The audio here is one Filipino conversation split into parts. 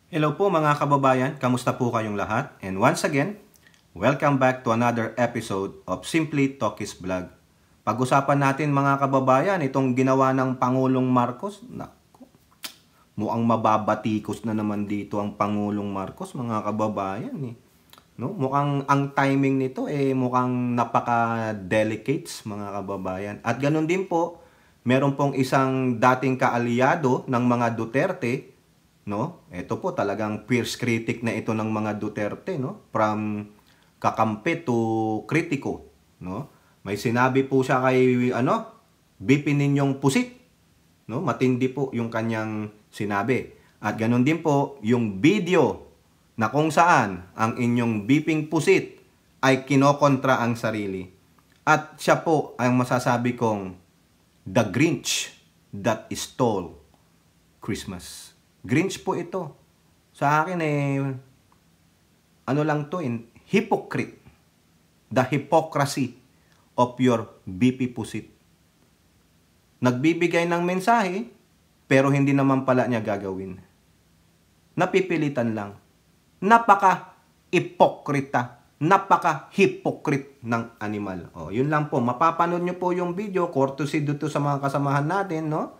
Hello po mga kababayan, kamusta po kayong lahat? And once again, welcome back to another episode of Simply Talkies Vlog. Pag-usapan natin mga kababayan, itong ginawa ng Pangulong Marcos. Naku, mukhang mababatikos na naman dito ang Pangulong Marcos mga kababayan. No? Mukhang ang timing nito mukhang napaka-delicates mga kababayan. At ganun din po, meron pong isang dating kaalyado ng mga Duterte, no? Ito po talagang fierce critic na ito ng mga Duterte, no? From kakampi to kritiko, no? May sinabi po siya kay BP Ninyong Pusit, no? Matindi po yung kanyang sinabi. At ganun din po yung video na kung saan ang inyong BPing Pusit ay kinokontra ang sarili. At siya po ang masasabi kong the Grinch that stole Christmas. Grinch po ito. Sa akin ano lang to, hypocrite. The hypocrisy of your BP Pusit. Nagbibigay ng mensahe, pero hindi naman pala niya gagawin. Napipilitan lang. Napaka-ipokrita. Napaka-hypocrite ng animal. Yun lang po. Mapapanood nyo po yung video, courtesy dito sa mga kasamahan natin, no?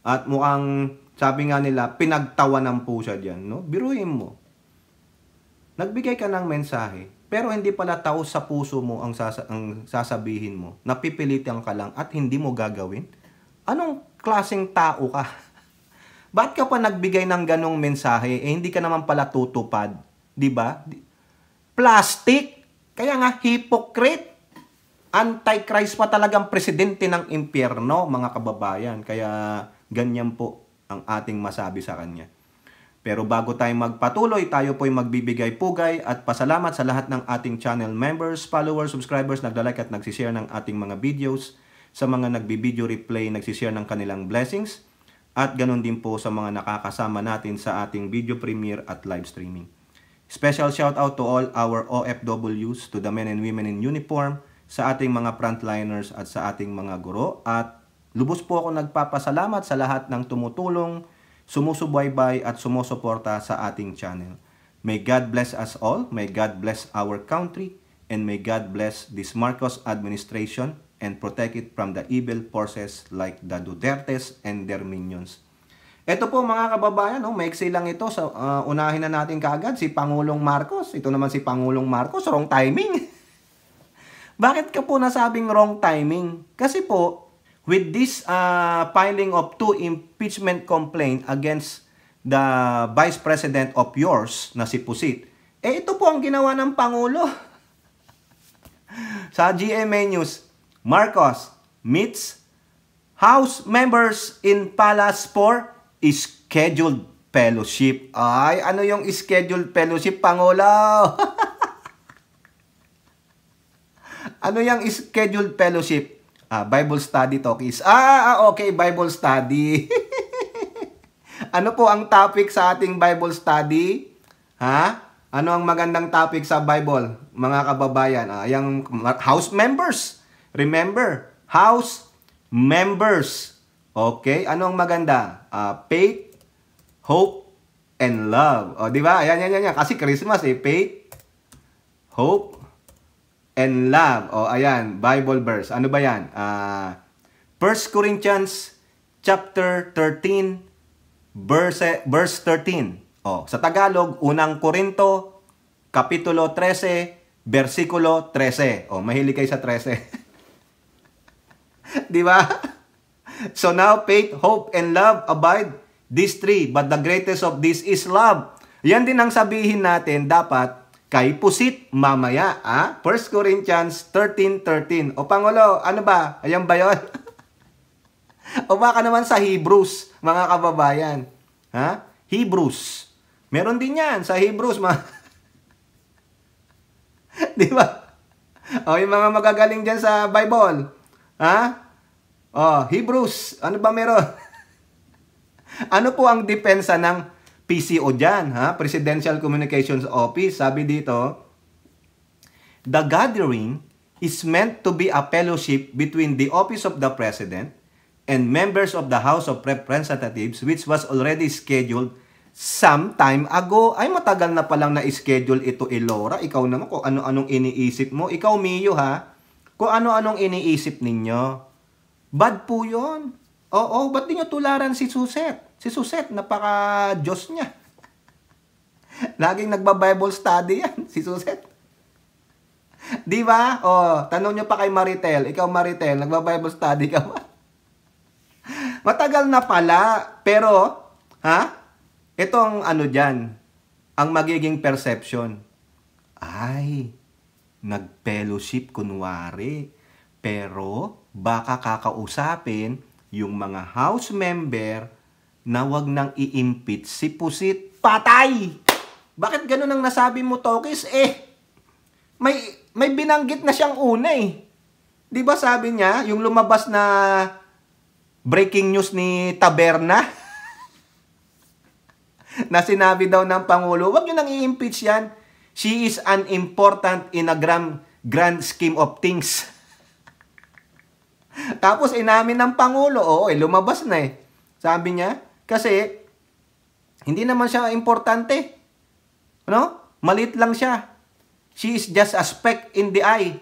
At mukhang, sabi nga nila, pinagtawanan po siya dyan, no? Biruin mo. Nagbigay ka ng mensahe, pero hindi pala tao sa puso mo ang sasabihin mo. Napipilitan ka lang at hindi mo gagawin. Anong klaseng tao ka? Ba't ka pa nagbigay ng ganong mensahe? Hindi ka naman pala tutupad. Diba? Plastic! Kaya nga, hypocrite! Antichrist pa talagang presidente ng impyerno, mga kababayan. Kaya ganyan po ang ating masabi sa kanya. Pero bago tayo magpatuloy, tayo po'y magbibigay pugay at pasalamat sa lahat ng ating channel members, followers, subscribers, naglalike at nagsishare ng ating mga videos, sa mga nagbibideo replay, nagsishare ng kanilang blessings, at ganun din po sa mga nakakasama natin sa ating video premiere at live streaming. Special shout out to all our OFWs, to the men and women in uniform, sa ating mga frontliners at sa ating mga guro. At lubos po ako nagpapasalamat sa lahat ng tumutulong, sumusubaybay at sumusuporta sa ating channel. May God bless us all, may God bless our country, and may God bless this Marcos administration and protect it from the evil forces like the Dutertes and their minions. Ito po mga kababayan, maiksi lang ito. Unahin na natin kaagad si Pangulong Marcos. Ito naman si Pangulong Marcos, wrong timing. Bakit ka po nasabing wrong timing? Kasi po, with this filing of 2 impeachment complaint against the Vice President of yours, na si Pusit, ito po ang ginawa ng Pangulo. Sa GMA News, Marcos meets House members in Palace for scheduled fellowship. Ay, ano yung scheduled fellowship, Pangulo? Ano yung scheduled fellowship? Bible study talkies. Okay, Bible study. Ano po ang topic sa ating Bible study? Ano ang magandang topic sa Bible, mga kababayan? Yung house members. Remember, house members. Okay, ano ang maganda? Faith, hope, and love. Di ba? Yan. Kasi Christmas faith, hope, and love. Ayan, Bible verse. Ano ba yan? 1 Corinthians chapter 13, verse 13. Sa Tagalog, unang Korinto, kapitulo 13, versikulo 13. Mahilig kayo sa 13. Di ba? So now, faith, hope, and love abide, these three. But the greatest of this is love. Yan din ang sabihin natin dapat kay Pusit mamaya. 1 Corinthians 13:13. Pangulo, ano ba? Ayan ba yun? O baka naman sa Hebrews, mga kababayan. Hebrews. Meron din yan sa Hebrews. Di ba? Yung mga magagaling dyan sa Bible. Hebrews. Ano ba meron? Ano po ang depensa ng PCO dyan? Presidential Communications Office. Sabi dito, the gathering is meant to be a fellowship between the office of the President and members of the House of Representatives, which was already scheduled some time ago. Ay, matagal na palang na-schedule ito, Elora. Ikaw naman, kung ano-anong iniisip mo. Ikaw, Mio, ha? Kung ano-anong iniisip ninyo. Bad po yun. Oo, ba't di nyo tularan si Suset? Si Suset, napaka-Diyos niya. Laging nagba-Bible study yan, si Suset. Di ba? O, tanong nyo pa kay Maritel. Ikaw, Maritel, nagba-Bible study ka ba? Matagal na pala. Pero, ha? Ito ang ano dyan, ang magiging perception. Ay, nag-fellowship kunwari. Pero, baka kakausapin yung mga house member na wag nang i-impeach si Pusit. Patay! Bakit ganun ang nasabi mo, Tokis? May binanggit na siyang una eh. Di ba sabi niya, yung lumabas na breaking news ni Taberna, na sinabi daw ng Pangulo, wag nyo nang i-impeach yan. She is unimportant in a grand scheme of things. Tapos inamin ng Pangulo, lumabas na eh. Sabi niya, kasi hindi naman siya importante. Ano? Malit lang siya. She is just a speck in the eye.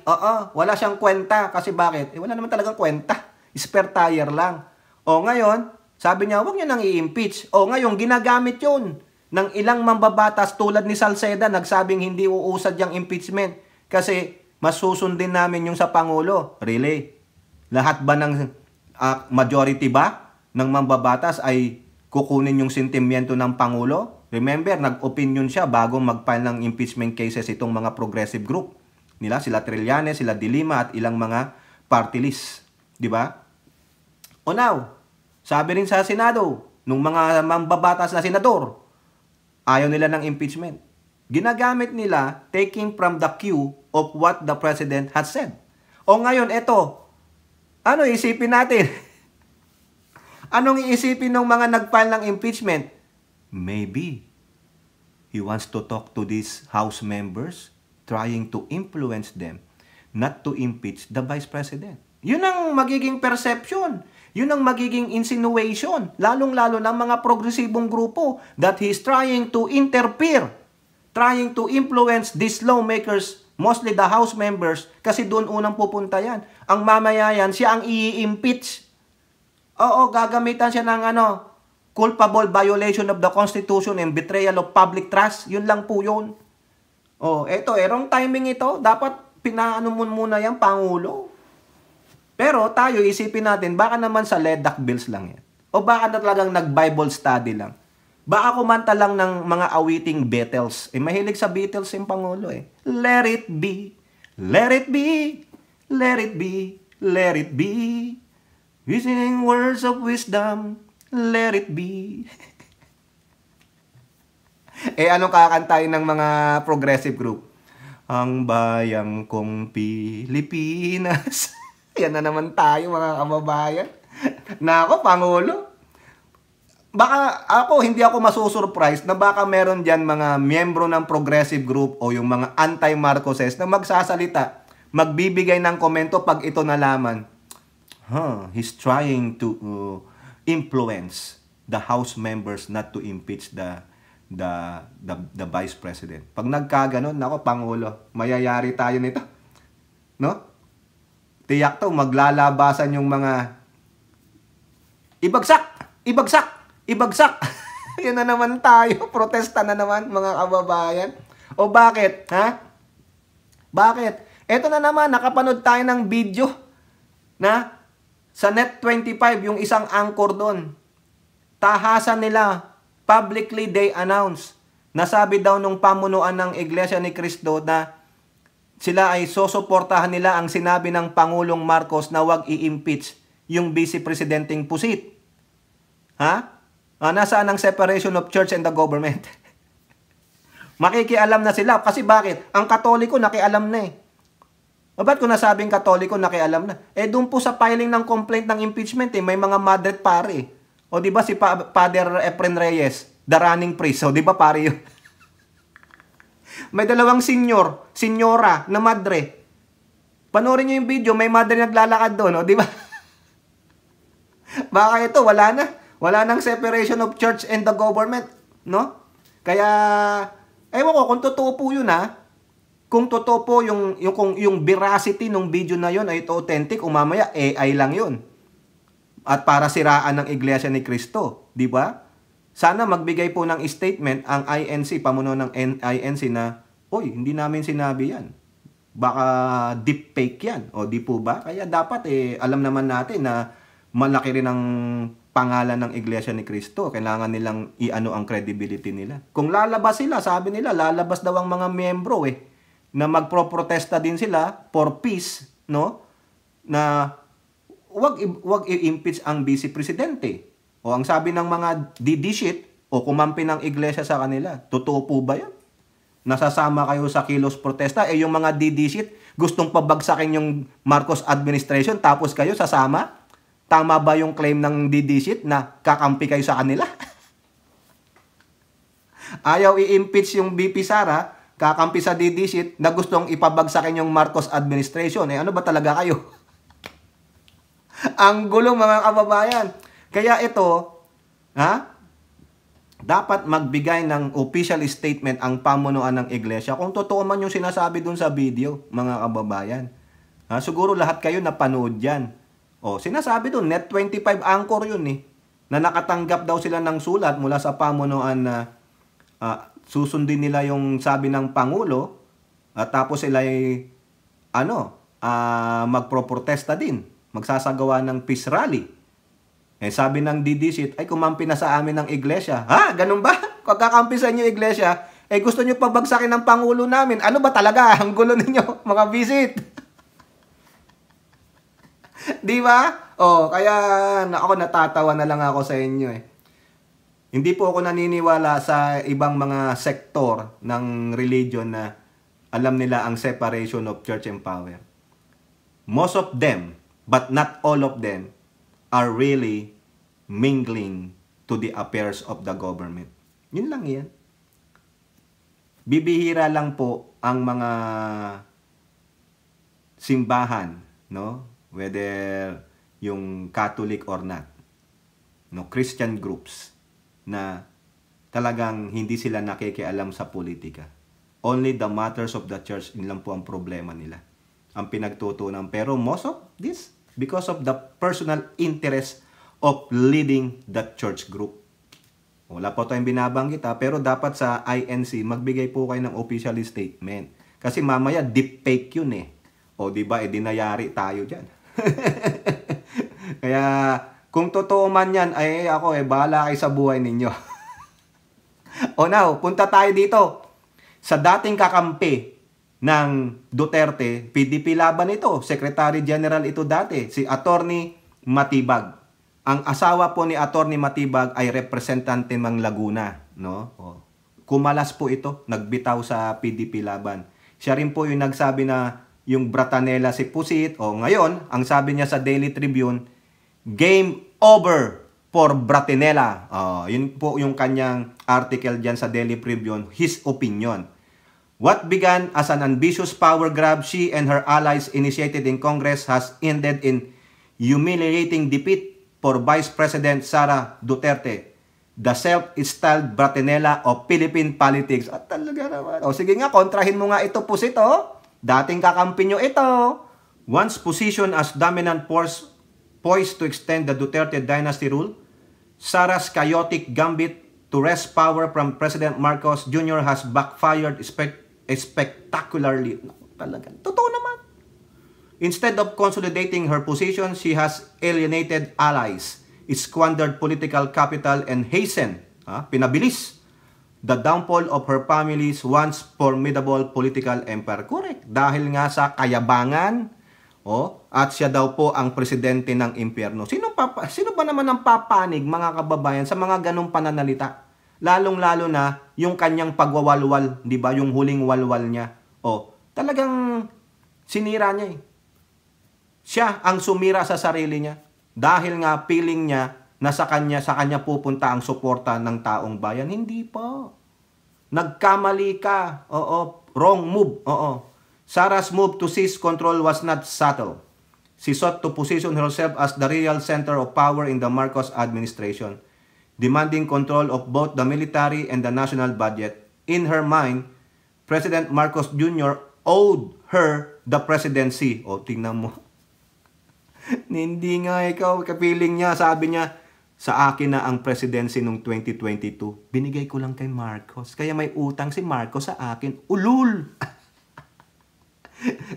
Wala siyang kwenta. Kasi bakit? Wala naman talagang kwenta. Spare tire lang. Ngayon, sabi niya, huwag niyo nang i-impeach. Ngayon, ginagamit yun ng ilang mambabatas tulad ni Salceda, nagsabing hindi uusad yung impeachment. Kasi mas susundin namin yung sa Pangulo. Really? Lahat ba ng majority ba ng mambabatas ay kukunin yung sentimiento ng Pangulo? Remember, nag-opinion siya bago mag-file ng impeachment cases itong mga progressive group nila, sila Trillanes, sila De Lima at ilang mga party list. Di ba? Now, sabi rin sa Senado, nung mga mambabatas na senador, ayaw nila ng impeachment. Ginagamit nila taking from the cue of what the President has said. Ngayon, eto, ano isipin natin? Anong iisipin ng mga nag-file ng impeachment? Maybe he wants to talk to these House members, trying to influence them not to impeach the Vice President. Yun ang magiging perception. Yun ang magiging insinuation, lalong-lalo ng mga progresibong grupo, that he is trying to interfere, trying to influence these lawmakers, mostly the House members, kasi doon unang pupunta yan. Ang mamaya yan, siya ang i-impeach. Gagamitan siya ng culpable violation of the Constitution and betrayal of public trust. Yun lang po yun. Wrong timing ito. Dapat pinaano mo muna yan, Pangulo. Pero tayo, isipin natin, baka naman sa LEDAC bills lang yan. O baka na talagang nag-Bible study lang. Baka kumanta lang ng mga awiting Beatles. Mahilig sa Beatles yung Pangulo eh. Let it be, let it be, let it be, let it be. Using words of wisdom, let it be. Anong kakantayin ng mga progressive group? Ang bayang kong Pilipinas. Yan na naman tayo, mga kababayan. Nako, Pangulo. Baka hindi ako masusurprise na baka meron dyan mga miyembro ng progressive group o yung mga anti-Marcoses na magsasalita, magbibigay ng komento pag ito nalaman. He's trying to influence the House members not to impeach the Vice President. Pag nagkaganon, nako, Pangulo, mayayari tayo nito. No? Tiyak to, maglalabasan yung mga ibagsak! Ibagsak! Ibagsak! Yan na naman tayo. Protesta na naman, mga kababayan. O bakit? Ha? Bakit? Eto na naman, nakapanood tayo ng video na sa Net25, yung isang anchor doon. Tahasan nila. Publicly they announce. Nasabi daw nung pamunuan ng Iglesia ni Cristo na sila ay sosuportahan nila ang sinabi ng Pangulong Marcos na wag i-impeach yung Vice Presidenting Pusit. Ha? Nasaan ang separation of church and the government? Makikialam na sila. Kasi bakit? Ang Katoliko nakialam na eh. Ba't ko nasabing Katoliko nakialam na? Doon po sa filing ng complaint ng impeachment may mga Madre pare. O di ba si Father Efren Reyes, the running priest. O di ba pare yun? May dalawang senyora na madre. Panoorin nyo yung video, may madre naglalakad doon, o di ba? Baka ito, wala na. Wala nang separation of church and the government. no? Kaya, ewan ko kung totoo po yun kung totoo po yung veracity ng video na yun ay ito authentic, umamaya AI lang yun. At para siraan ng Iglesia ni Cristo, di ba? Sana magbigay po ng statement ang INC, pamuno ng INC na, oy, hindi namin sinabi yan. Baka deepfake yan. O di po ba? Kaya dapat alam naman natin na malaki rin ang pangalan ng Iglesia ni Cristo. Kailangan nilang iano ang credibility nila. Kung lalabas sila, sabi nila, lalabas daw ang mga miyembro na magpro-protesta din sila for peace, no? Na wag i-impeach ang vice presidente. O ang sabi ng mga didishit o kumampi ng iglesia sa kanila, totoo po ba yan? Nasasama kayo sa kilos protesta, yung mga didishit gustong pabagsakin yung Marcos administration tapos kayo sasama? Tama ba yung claim ng didishit na kakampi kayo sa kanila? Ayaw i-impeach yung VP Sara, kakampi sa didishit na gustong ipabagsakin yung Marcos administration. Ano ba talaga kayo? Ang gulong mga kababayan. Kaya ito, dapat magbigay ng official statement ang pamunuan ng iglesia kung totoo man yung sinasabi dun sa video, mga kababayan. Siguro lahat kayo napanood yan. Sinasabi dun, Net25 anchor yun na nakatanggap daw sila ng sulat mula sa pamunuan na susundin nila yung sabi ng Pangulo at tapos sila ay magproprotesta din, magsasagawa ng peace rally. Sabi ng DDC, ay kumampi na sa amin ng iglesia. Ganun ba? Kakakampi sa inyo iglesia, gusto nyo pabagsakin ng Pangulo namin. Ano ba talaga ang gulo ninyo, mga visit? Di ba? Kaya ako natatawa na lang ako sa inyo Hindi po ako naniniwala sa ibang mga sektor ng religion na alam nila ang separation of church and power. Most of them, but not all of them, are really mingling to the affairs of the government. Yun lang yan. Bibihira lang po ang mga simbahan, no? Whether yung Catholic or not, no? Christian groups na talagang hindi sila nakikialam sa politika. Only the matters of the church, yun lang po ang problema nila. Ang pinagtutunan. Pero most of this, because of the personal interest of leading that church group. Wala po tayong binabanggit pero dapat sa INC, magbigay po kayo ng official statement. Kasi mamaya, deepfake yun di ba, dinayari tayo dyan. Kaya, kung totoo man yan, ako bahala kayo sa buhay ninyo. Now, punta tayo dito. Sa dating kakampi ng Duterte, PDP laban ito. Secretary General ito dati, si Attorney Matibag. Ang asawa po ni Attorney Matibag ay representante ng Laguna, no? Kumalas po ito, nagbitaw sa PDP laban. Siya rin po yung nagsabi na yung Bratanela si Pusit, ngayon, ang sabi niya sa Daily Tribune, game over for Bratanela. Yun po yung kanyang article diyan sa Daily Tribune, his opinion. What began as an ambitious power grab she and her allies initiated in Congress has ended in humiliating defeat for Vice President Sara Duterte, the self-styled Bratanela of Philippine politics. At talaga naman. Sige nga, kontrahin mo nga ito, Pusit, Dating kakampi nyo ito. Once positioned as dominant force poised to extend the Duterte dynasty rule, Sara's chaotic gambit to wrest power from President Marcos Jr. has backfired spectacularly. Talaga. Totoo naman. Instead of consolidating her position, she has alienated allies, squandered political capital, and hastened, pinabilis, the downfall of her family's once formidable political empire. Correct. Dahil nga sa kayabangan, at siya daw po ang presidente ng impyerno. Sino ba naman ang papanig, mga kababayan, sa mga ganong pananalita? Lalong-lalo na yung kanyang pagwawalwal, di ba? Yung huling walwal niya. Talagang sinira niya Siya ang sumira sa sarili niya dahil nga feeling niya na sa kanya pupunta ang suporta ng taong bayan. Hindi po. Nagkamali ka. Wrong move. Sara's move to seize control was not subtle. She sought to position herself as the real center of power in the Marcos administration. demanding control of both the military and the national budget. In her mind, President Marcos Jr. owed her the presidency. O, tingnan mo. Hindi nga ikaw, kapiling niya, sabi niya, sa akin na ang presidency noong 2022. Binigay ko lang kay Marcos. Kaya may utang si Marcos sa akin. Ulul!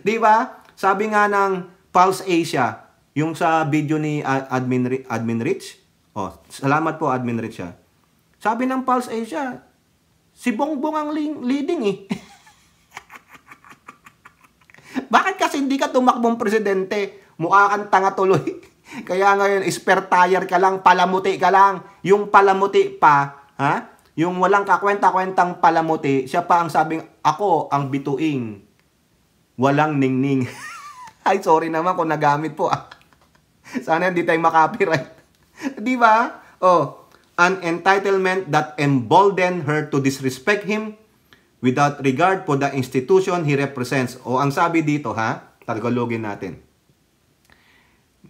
Di ba? Sabi nga ng Pulse Asia, yung sa video ni Admin Rich. Oh, salamat po Admin Rich. Sabi ng Pulse Asia, si Bongbong ang leading eh. Bakit kasi hindi ka tumakbong presidente? Mukha kang tanga tuloy. Kaya ngayon, spare tire ka lang, palamuti ka lang. Yung palamuti pa, ha? Yung walang kakwenta-kwentang palamuti, siya pa ang sabing, ako ang bituing. Walang ningning. Ay, sorry naman kung nagamit po. Sana hindi tayo makapiright. Di ba? Oh, an entitlement that emboldened her to disrespect him without regard for the institution he represents. O, ang sabi dito, ha? Tagalogin natin.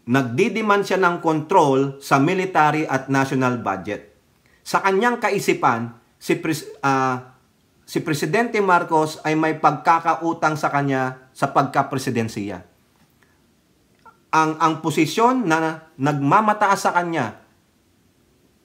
Nagdidemand siya ng control sa military at national budget. Sa kanyang kaisipan, si Presidente Marcos ay may pagkakautang sa kanya sa pagka-presidensiya. Ang posisyon na nagmamataas sa kanya,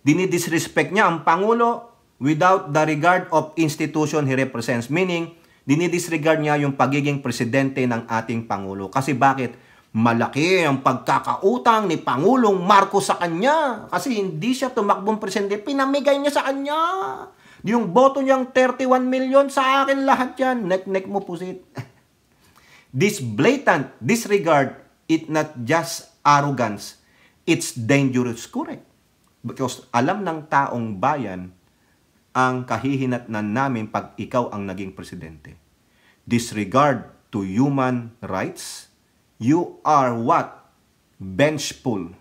dinidisrespect niya ang Pangulo without the regard of institution he represents. Meaning, dinidisregard niya yung pagiging presidente ng ating Pangulo. Kasi bakit? Malaki ang pagkakautang ni Pangulong Marcos sa kanya. Kasi hindi siya tumakbong presidente. Pinamigay niya sa kanya. Yung boto niyang 31 million, sa akin lahat yan. Nek-nek mo pusit. This blatant disregard, it not just arrogance. It's dangerous, correct? Because alam ng taong bayan ang kahihinatnan namin pag ikaw ang naging presidente. Disregard to human rights. You are what? Benchful.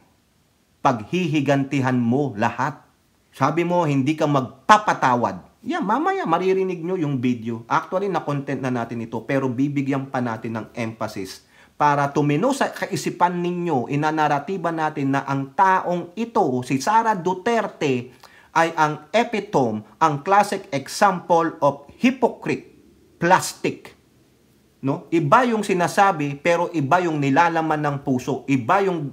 Paghihigantihan mo lahat. Sabi mo, hindi ka magpapatawad. Yeah, mamaya maririnig nyo yung video. Actually, na-content na natin ito, pero bibigyan pa natin ng emphasis para tumino sa kaisipan ninyo, inanaratiba natin na ang taong ito, si Sara Duterte, ay ang epitome, ang classic example of hypocrite, plastic. No? Iba yung sinasabi, pero iba yung nilalaman ng puso. Iba yung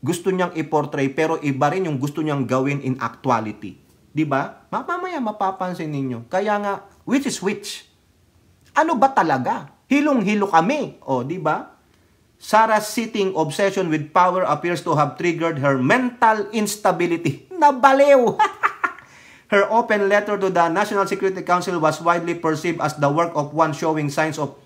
gusto niyang i-portray, pero iba rin yung gusto niyang gawin in actuality. Diba? Mamaya mapapansin ninyo. Kaya nga, which is which? Ano ba talaga? Hilong-hilo kami. O, diba? Sarah's seeking obsession with power appears to have triggered her mental instability. Nabaliw! Her open letter to the National Security Council was widely perceived as the work of one showing signs of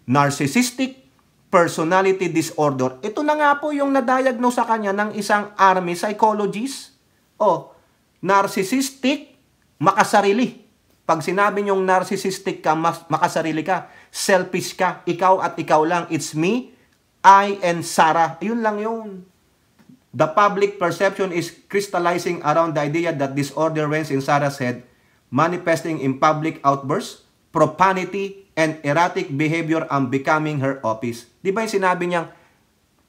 narcissistic personality disorder. Ito na nga po yung na-diagnose sa kanya ng isang army psychologist. O, narcissistic, makasarili. Pag sinabi niyong narcissistic ka, makasarili ka, selfish ka, ikaw at ikaw lang, it's me, I and Sarah. Ayun lang yun. The public perception is crystallizing around the idea that disorder reigns in Sarah's head, manifesting in public outbursts, profanity, and erratic behavior ang becoming her office. Di ba yung sinabi niyang,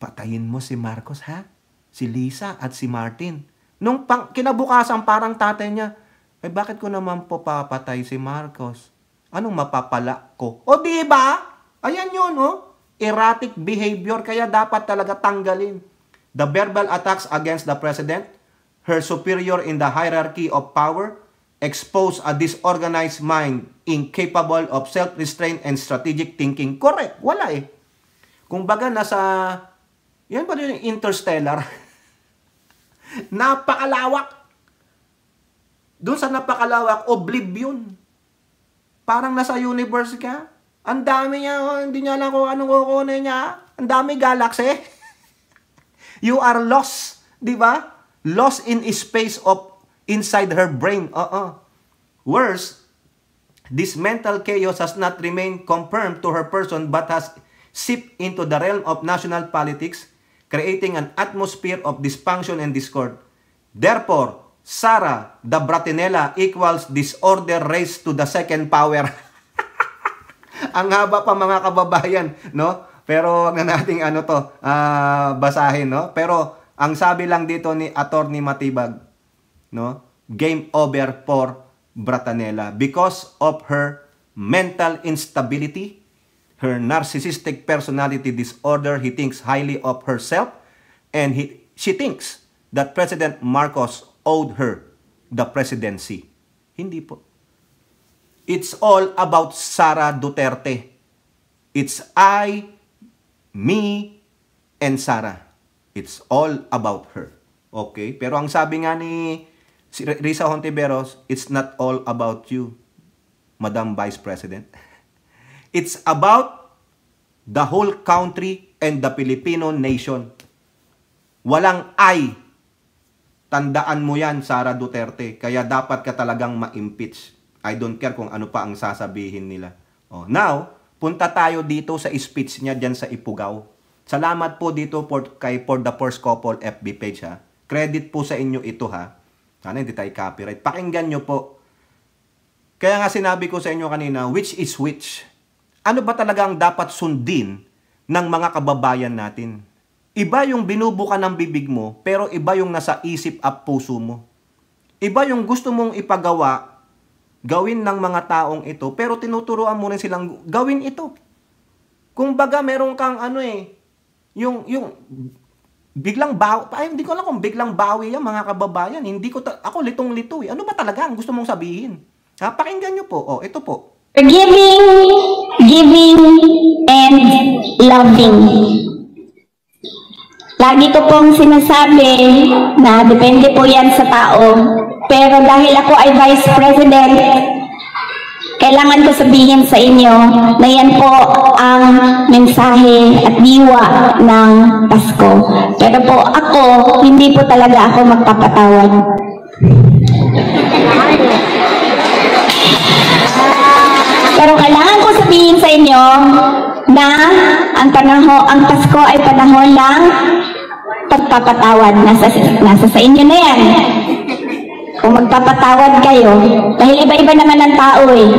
patayin mo si Marcos ha? Si Lisa at si Martin. Nung kinabukasan parang tatay niya, eh bakit ko naman po papatay si Marcos? Anong mapapala ko? O di ba? Ayan yun, oh. Erratic behavior, kaya dapat talaga tanggalin. The verbal attacks against the president, her superior in the hierarchy of power, expose a disorganized mind incapable of self-restraint and strategic thinking. Correct. Wala eh. Kung baga nasa, yan ba yung Interstellar? Napakalawak. Doon sa napakalawak, oblivion. Parang nasa universe ka. Ang dami niya, oh, hindi niya alam kung anong kukunin niya. Ang dami galaxy. You are lost. Di ba? Lost in space of inside her brain. Worse, this mental chaos has not remained confirmed to her person but has seeped into the realm of national politics, creating an atmosphere of dysfunction and discord. Therefore, Sara, the Bratinella equals disorder raised to the second power. Ang haba pa mga kababayan, no? Pero wag na nating basahin, no? Pero ang sabi lang dito ni Attorney Matibag, no? Game over for Bratanella because of her mental instability, her narcissistic personality disorder. He thinks highly of herself, and she thinks that President Marcos owed her the presidency. Hindi po. It's all about Sara Duterte. It's I, me, and Sara. It's all about her. Okay? Pero ang sabi nga ni Risa Hontiveros, it's not all about you, Madam Vice President. It's about the whole country and the Filipino nation. Walang I. Tandaan mo yan, Sara Duterte. Kaya dapat ka talagang ma-impeach. I don't care kung ano pa ang sasabihin nila. Oh, now, punta tayo dito sa speech niya dyan sa Ifugao. Salamat po dito for the First Couple FB page, ha. Credit po sa inyo ito, ha. Sana hindi tayo copyright. Pakinggan nyo po. Kaya nga sinabi ko sa inyo kanina, which is which? Ano ba talaga ang dapat sundin ng mga kababayan natin? Iba yung binubuka ng bibig mo, pero iba yung nasa isip at puso mo. Iba yung gusto mong ipagawa, gawin ng mga taong ito, pero tinuturuan mo rin silang gawin ito. Kung baga meron kang yung biglang bawi, hindi ko alam kung biglang bawi yan mga kababayan. Hindi ko ako litong-lito eh. Ano ba talaga ang gusto mong sabihin? Ha, pakinggan nyo po. Oh, ito po. Forgiving, giving, and loving. Lagi ko pong sinasabi na depende po yan sa tao. Pero dahil ako ay Vice President, kailangan ko sabihin sa inyo na yan po ang mensahe at diwa ng Pasko. Pero po ako, hindi po talaga ako magpapatawad. Pero kailangan ko sabihin sa inyo na ang Pasko ay panahon ng pagpapatawad. Nasa sa inyo na yan. Kung magpapatawad kayo, dahil iba-iba naman ang tao eh.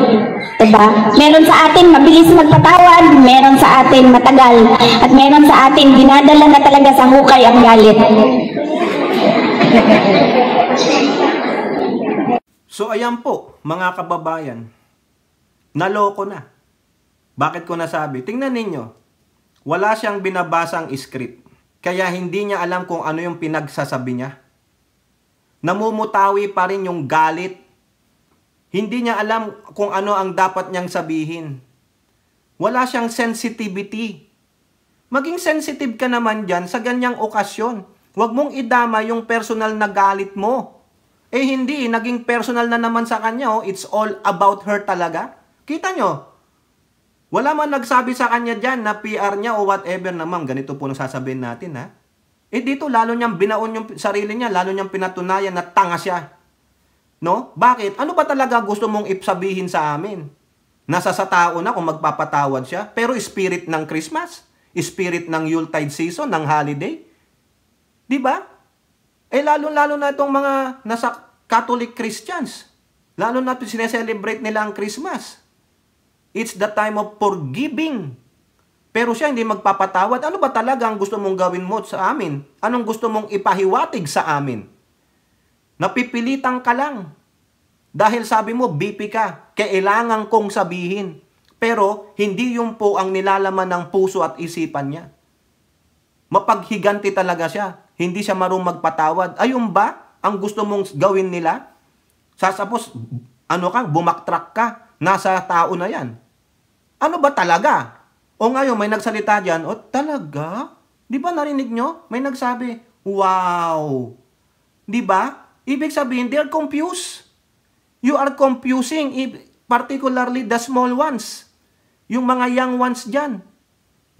Diba? Meron sa atin mabilis magpatawad, meron sa atin matagal, at meron sa atin dinadala na talaga sa hukay ang galit. So ayan po, mga kababayan, naloko na. Bakit ko nasabi? Tingnan ninyo, wala siyang binabasang script, kaya hindi niya alam kung ano yung pinagsasabi niya. Namumutawi pa rin yung galit. Hindi niya alam kung ano ang dapat niyang sabihin. Wala siyang sensitivity. Maging sensitive ka naman dyan sa ganyang okasyon. Huwag mong idama yung personal na galit mo. Eh hindi, naging personal na naman sa kanya. Oh. It's all about her talaga. Kita nyo? Wala man nagsabi sa kanya dyan na PR niya o whatever naman. Ganito po nang sasabihin natin, ha? Eh dito, lalo niyang binaon yung sarili niya, lalo niyang pinatunayan na tanga siya. No? Bakit? Ano ba talaga gusto mong ipsabihin sa amin? Nasa sa tao na kung magpapatawad siya, pero spirit ng Christmas, spirit ng Yuletide season, ng holiday. Di ba? Eh lalo-lalo na itong mga nasa Catholic Christians. Lalo na sineselebrate nila ang Christmas. It's the time of forgiving. Pero siya hindi magpapatawad. Ano ba talaga ang gusto mong gawin mo sa amin? Anong gusto mong ipahiwatig sa amin? Napipilitan ka lang. Dahil sabi mo, BP ka. Kailangan kong sabihin. Pero hindi yun po ang nilalaman ng puso at isipan niya. Mapaghiganti talaga siya. Hindi siya marunong magpatawad. Ayun ba ang gusto mong gawin nila? Sasapos, bumaktrak ka. Nasa tao na yan. Ano ba talaga? O ngayon, may nagsalita dyan, o talaga? Di ba narinig nyo? May nagsabi, wow. Di ba? Ibig sabihin, they are confused. You are confusing, particularly the small ones. Yung mga young ones dyan.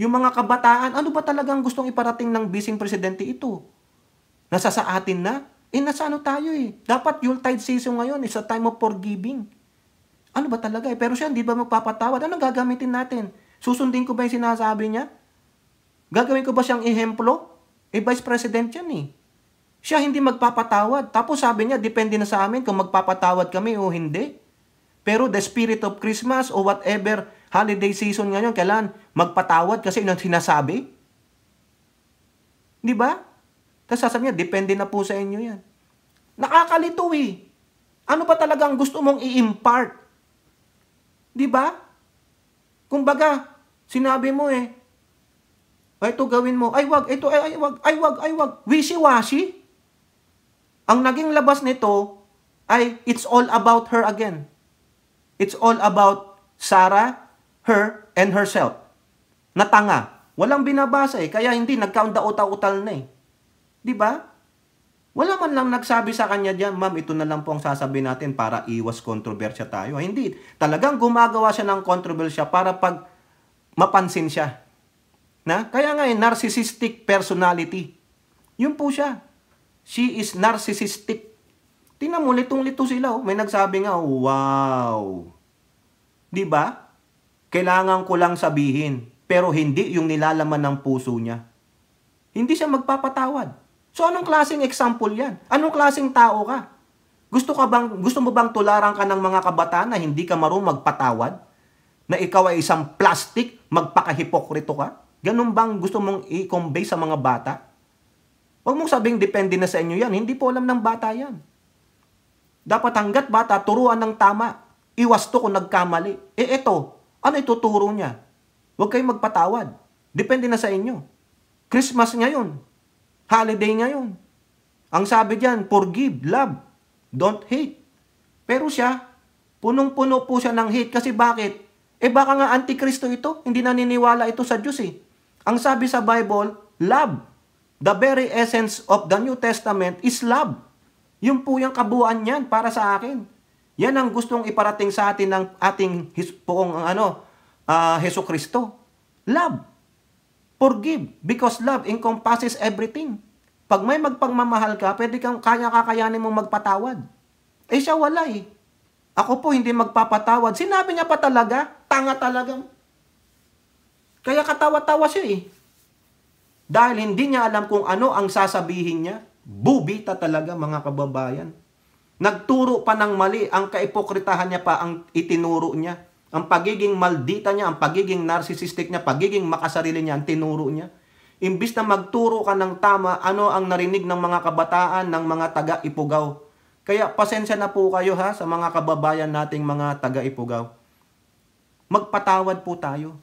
Yung mga kabataan, ano ba talagang gustong iparating ng bising presidente ito? Nasa sa atin na? Nasa ano tayo eh. Dapat Yuletide season ngayon, it's a time of forgiving. Ano ba talaga eh? Pero siya, hindi ba magpapatawad? Anong gagamitin natin? Susundin ko ba yung sinasabi niya? Gagawin ko ba siyang ehemplo? Vice President yan eh. Siya hindi magpapatawad. Tapos sabi niya, depende na sa amin kung magpapatawad kami o hindi. Pero the spirit of Christmas o whatever holiday season ngayon, kailan magpatawad kasi yun ang sinasabi? Di ba? Tapos sasabi niya, depende na po sa inyo yan. Nakakalito eh. Ano ba talagang gusto mong i-impart? Di ba? Kumbaga, sinabi mo eh, ay, ito gawin mo. Ay, wag. Ito, ay, wag. Ay, wag. Ay, wag. Wishy-washy. Ang naging labas nito ay it's all about her again. It's all about Sarah, her, and herself. Natanga. Walang binabasa eh. Kaya hindi, nagkaunda-utal na eh. Di ba? Wala man lang nagsabi sa kanya diyan, ma'am, ito na lang po ang sasabihin natin para iwas kontrobersya tayo. Hindi. Talagang gumagawa siya ng kontrobersya para pag mapansin siya. Na? Kaya nga narcissistic personality. Yun po siya. She is narcissistic. Tingnan mo, litong-lito sila. Oh. May nagsabi nga, wow. Di ba? Kailangan ko lang sabihin. Pero hindi yung nilalaman ng puso niya. Hindi siya magpapatawad. So anong klaseng example yan? Anong klaseng tao ka? Gusto mo bang tularan ka ng mga kabataan na hindi ka marunong magpatawad? Na ikaw ay isang plastic, magpakahipokrito ka? Ganun bang gusto mong i-convey sa mga bata? Huwag mong sabing depende na sa inyo yan. Hindi po alam ng bata yan. Dapat hanggat bata, turuan ng tama. Iwasto kung nagkamali. Eto, ano ituturo niya? Huwag kayong magpatawad. Depende na sa inyo. Christmas ngayon. Holiday ngayon. Ang sabi diyan, forgive, love, don't hate. Pero siya, punong-puno po siya ng hate. Kasi bakit? Baka nga antikristo ito. Hindi naniniwala ito sa Diyos eh. Ang sabi sa Bible, love. The very essence of the New Testament is love. Yun po yung kabuuan niyan para sa akin. Yan ang gustong iparating sa atin ng ating poong Hesus Kristo. Love. Forgive. Because love encompasses everything. Pag may magpagmamahal ka, pwede kang kakayanin mong magpatawad. Siya wala eh. Ako po hindi magpapatawad. Sinabi niya pa talaga, tanga talaga. Kaya katawa-tawa siya eh. Dahil hindi niya alam kung ano ang sasabihin niya. Bubita talaga mga kababayan. Nagturo pa ng mali, ang kaipokritahan niya pa ang itinuro niya. Ang pagiging maldita niya, ang pagiging narcissistic niya, pagiging makasarili niya, ang tinuro niya. Imbis na magturo ka ng tama, ano ang narinig ng mga kabataan, ng mga taga-Ipugaw. Kaya pasensya na po kayo ha, sa mga kababayan nating mga taga-Ipugaw. Magpatawad po tayo.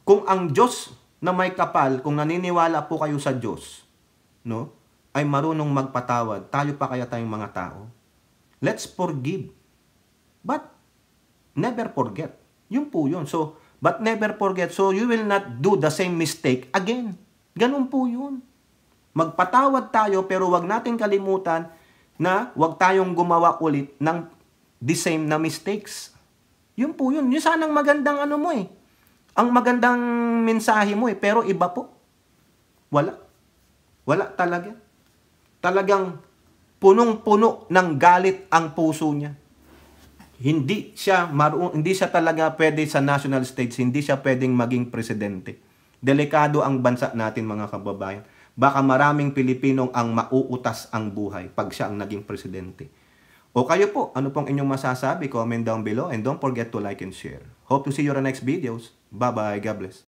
Kung ang Diyos na may kapal, kung naniniwala po kayo sa Diyos, no, ay marunong magpatawad, tayo pa kaya tayong mga tao? Let's forgive. But never forget. Yun po yun. So, but never forget. So, you will not do the same mistake again. Ganun po yun. Magpatawad tayo, pero wag natin kalimutan na wag tayong gumawa ulit ng the same na mistakes. Yun po yun. Yun sanang magandang ano mo eh. Ang magandang mensahe mo eh. Pero iba po. Wala. Wala talaga. Talagang punong-puno ng galit ang puso niya. Hindi siya talaga pwede sa national stage. Hindi siya pwedeng maging presidente. Delikado ang bansa natin mga kababayan. Baka maraming Pilipinong ang mauutas ang buhay pag siya ang naging presidente. O kayo po, ano pong inyong masasabi? Comment down below and don't forget to like and share. Hope to see you on the next videos. Bye-bye. God bless.